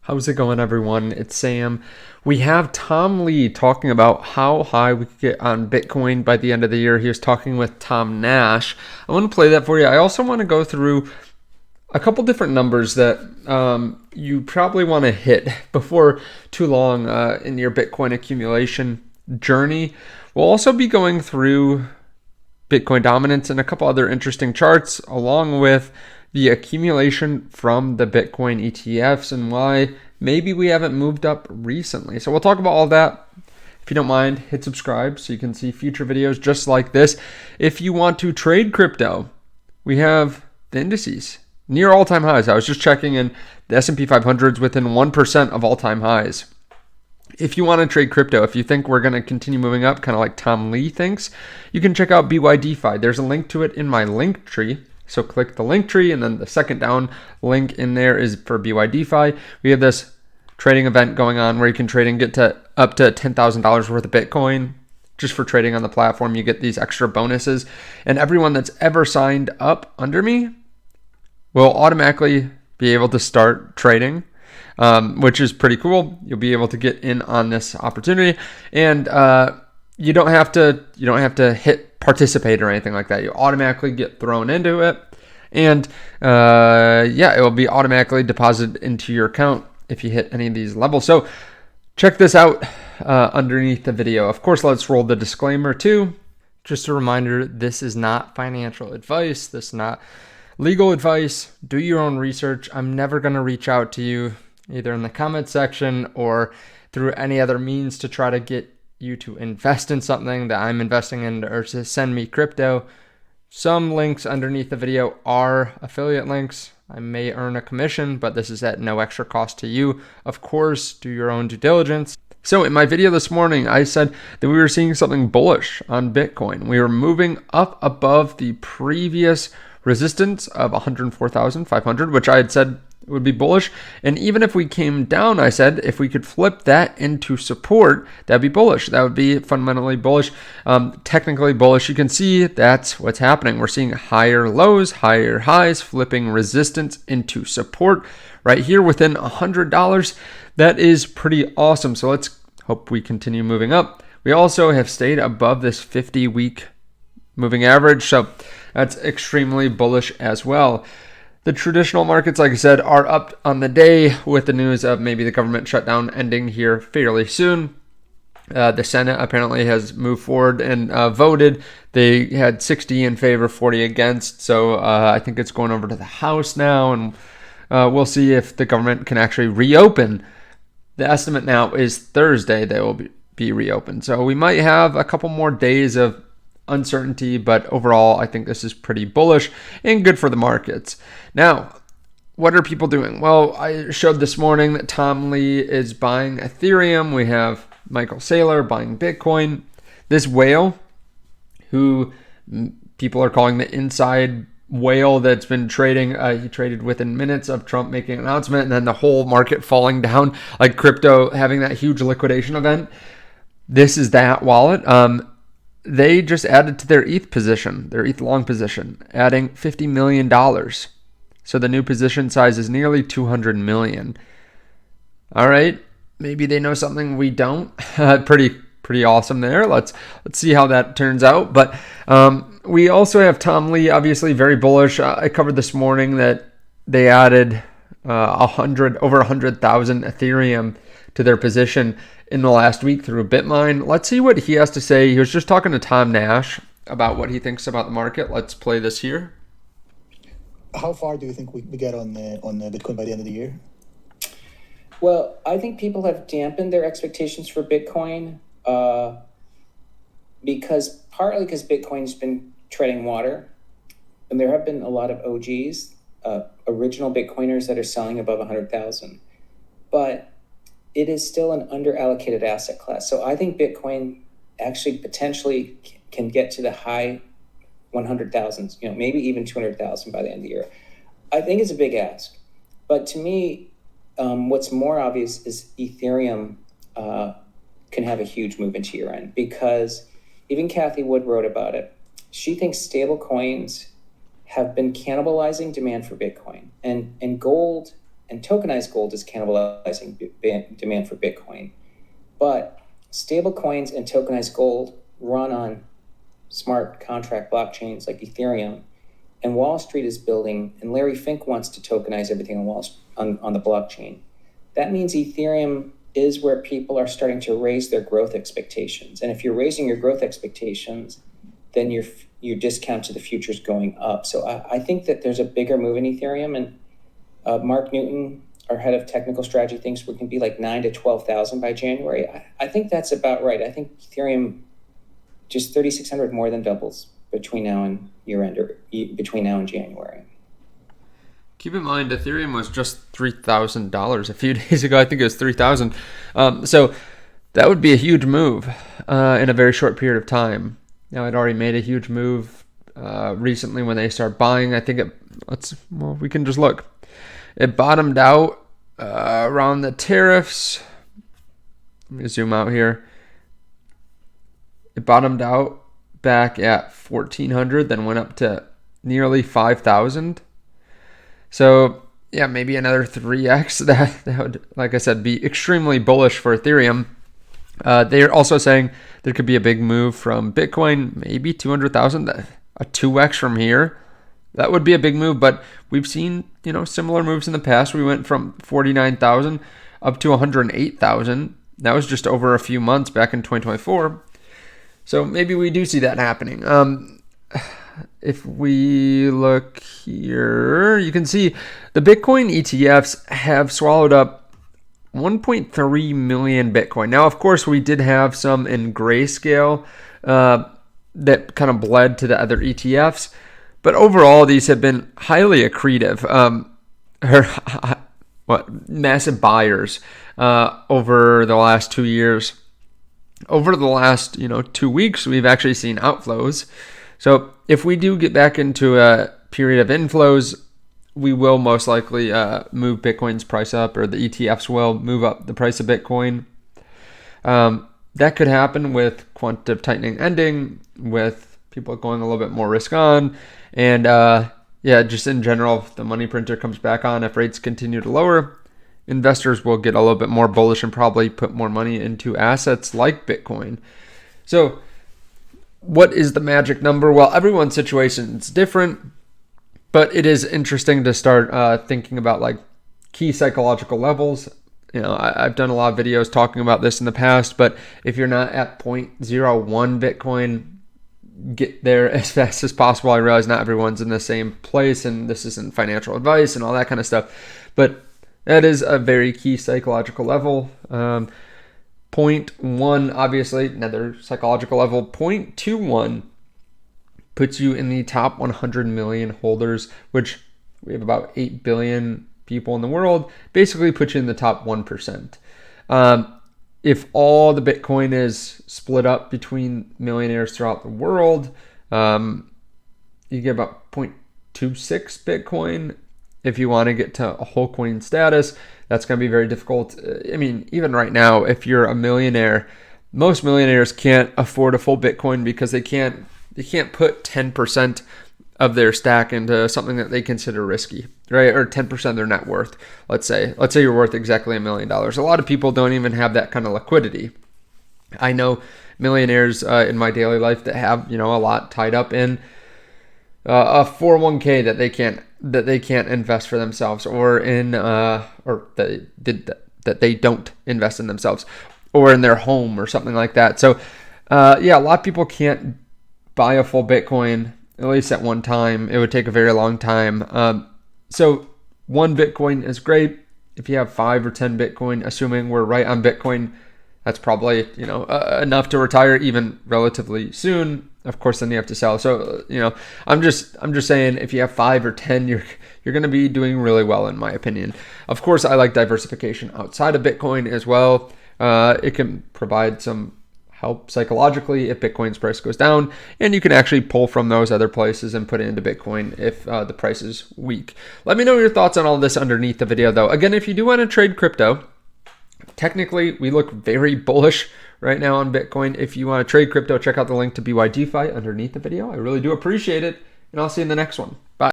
How's it going, everyone? It's Sam. We have Tom Lee talking about how high we could get on Bitcoin by the end of the year. He was talking with Tom Nash. I want to play that for you. I also want to go through a couple different numbers that you probably want to hit before too long in your Bitcoin accumulation journey. We'll also be going through Bitcoin dominance and a couple other interesting charts, along with the accumulation from the Bitcoin ETFs and why maybe we haven't moved up recently. So we'll talk about all that. If you don't mind, hit subscribe so you can see future videos just like this. If you want to trade crypto, we have the indices near all-time highs. I was just checking, and the S&P 500 is within 1% of all-time highs. If you want to trade crypto, if you think we're going to continue moving up, kind of like Tom Lee thinks, you can check out BYDeFi. There's a link to it in my link tree. So click the link tree, and then the second down link in there is for BYDeFi. We have this trading event going on where you can trade and get to up to $10,000 worth of Bitcoin just for trading on the platform. You get these extra bonuses, and everyone that's ever signed up under me will automatically be able to start trading. Which is pretty cool. You'll be able to get in on this opportunity, and you don't have to hit participate or anything like that. You automatically get thrown into it, and it will be automatically deposited into your account if you hit any of these levels. So check this out underneath the video. Of course, let's roll the disclaimer too. Just a reminder: this is not financial advice. This is not legal advice. Do your own research. I'm never going to reach out to you either in the comment section or through any other means to try to get you to invest in something that I'm investing in or to send me crypto. Some links underneath the video are affiliate links. I may earn a commission, but this is at no extra cost to you. Of course, do your own due diligence. So in my video this morning, I said that we were seeing something bullish on Bitcoin. We were moving up above the previous resistance of 104,500, which I had said would be bullish. And even if we came down, I said, if we could flip that into support, that'd be bullish. That would be fundamentally bullish, technically bullish. You can see that's what's happening. We're seeing higher lows, higher highs, flipping resistance into support right here within $100. That is pretty awesome. So let's hope we continue moving up. We also have stayed above this 50-week moving average. So that's extremely bullish as well. The traditional markets, like I said, are up on the day with the news of maybe the government shutdown ending here fairly soon. The Senate apparently has moved forward and voted. They had 60 in favor, 40 against. So I think it's going over to the House now, and we'll see if the government can actually reopen. The estimate now is Thursday they will be reopened. So we might have a couple more days of uncertainty, but overall I think this is pretty bullish and good for the markets. Now, what are people doing? Well, I showed this morning that Tom Lee is buying Ethereum. We have Michael Saylor buying Bitcoin. This whale, who people are calling the inside whale that's been trading, he traded within minutes of Trump making an announcement and then the whole market falling down, like crypto having that huge liquidation event. This is that wallet. They just added to their ETH position, their ETH long position, adding $50 million. So the new position size is nearly 200 million. All right, maybe they know something we don't. Pretty awesome there. Let's see how that turns out. But we also have Tom Lee, obviously very bullish. I covered this morning that they added over 100,000 Ethereum to their position in the last week through Bitmine. Let's see what he has to say. He was just talking to Tom Nash about what he thinks about the market. Let's play this here. How far do you think we get on the Bitcoin by the end of the year? Well, I think people have dampened their expectations for Bitcoin partly because Bitcoin's been treading water, and there have been a lot of OGs, original Bitcoiners that are selling above 100,000, but it is still an underallocated asset class. So I think Bitcoin actually potentially can get to the high 100,000s, maybe even 200,000 by the end of the year. I think it's a big ask. But to me, what's more obvious is Ethereum can have a huge move into year end, because even Cathie Wood wrote about it. She thinks stable coins have been cannibalizing demand for Bitcoin, and gold and tokenized gold is cannibalizing demand for Bitcoin. But stable coins and tokenized gold run on smart contract blockchains like Ethereum, and Wall Street is building, and Larry Fink wants to tokenize everything on the blockchain. That means Ethereum is where people are starting to raise their growth expectations. And if you're raising your growth expectations, then your discount to the future is going up. So I think that there's a bigger move in Ethereum, and Mark Newton, our head of technical strategy, thinks we can be like 9,000 to 12,000 by January. I think that's about right. I think Ethereum, just 3,600 more than doubles between now and year end, or between now and January. Keep in mind, Ethereum was just $3,000 a few days ago. I think it was 3,000. So that would be a huge move in a very short period of time. Now, it already made a huge move recently when they start buying. I think we can just look. It bottomed out around the tariffs. Let me zoom out here. It bottomed out back at 1,400, then went up to nearly 5,000. So yeah, maybe another 3x. That would, like I said, be extremely bullish for Ethereum. They're also saying there could be a big move from Bitcoin, maybe 200,000, a 2x from here. That would be a big move, but we've seen, similar moves in the past. We went from 49,000 up to 108,000. That was just over a few months back in 2024. So maybe we do see that happening. If we look here, you can see the Bitcoin ETFs have swallowed up 1.3 million Bitcoin. Now, of course, we did have some in grayscale that kind of bled to the other ETFs. But overall, these have been highly accretive. Massive buyers over the last 2 years. Over the last 2 weeks, we've actually seen outflows. So if we do get back into a period of inflows, we will most likely move Bitcoin's price up, or the ETFs will move up the price of Bitcoin. That could happen with quantitative tightening ending, with people going a little bit more risk on, and just in general, if the money printer comes back on, if rates continue to lower, investors will get a little bit more bullish and probably put more money into assets like Bitcoin. So what is the magic number? Well, everyone's situation is different, but it is interesting to start thinking about like key psychological levels. I've done a lot of videos talking about this in the past, but if you're not at 0.01 Bitcoin, get there as fast as possible. I realize not everyone's in the same place, and this isn't financial advice and all that kind of stuff, but that is a very key psychological level. 0.1, obviously, another psychological level. 0.21 puts you in the top 100 million holders, which we have about 8 billion people in the world, basically puts you in the top 1%. If all the Bitcoin is split up between millionaires throughout the world, you get about 0.26 Bitcoin. If you want to get to a whole coin status, that's going to be very difficult. I mean, even right now, if you're a millionaire, most millionaires can't afford a full Bitcoin because they can't put 10% of their stack into something that they consider risky, right? Or 10% of their net worth. Let's say you're worth exactly $1 million. A lot of people don't even have that kind of liquidity. I know millionaires in my daily life that have, a lot tied up in a 401k that they can't invest for themselves, or in that they don't invest in themselves, or in their home or something like that. So a lot of people can't buy a full Bitcoin, at least at one time. It would take a very long time. So 1 Bitcoin is great. If you have 5 or 10 Bitcoin, assuming we're right on Bitcoin, that's probably enough to retire even relatively soon. Of course, then you have to sell. So I'm just saying, if you have 5 or 10, you're going to be doing really well, in my opinion. Of course, I like diversification outside of Bitcoin as well. It can provide some help psychologically if Bitcoin's price goes down, and you can actually pull from those other places and put it into Bitcoin if the price is weak. Let me know your thoughts on all this underneath the video, though. Again, if you do want to trade crypto, technically we look very bullish right now on Bitcoin. If you want to trade crypto, check out the link to BYDeFi underneath the video. I really do appreciate it, and I'll see you in the next one. Bye.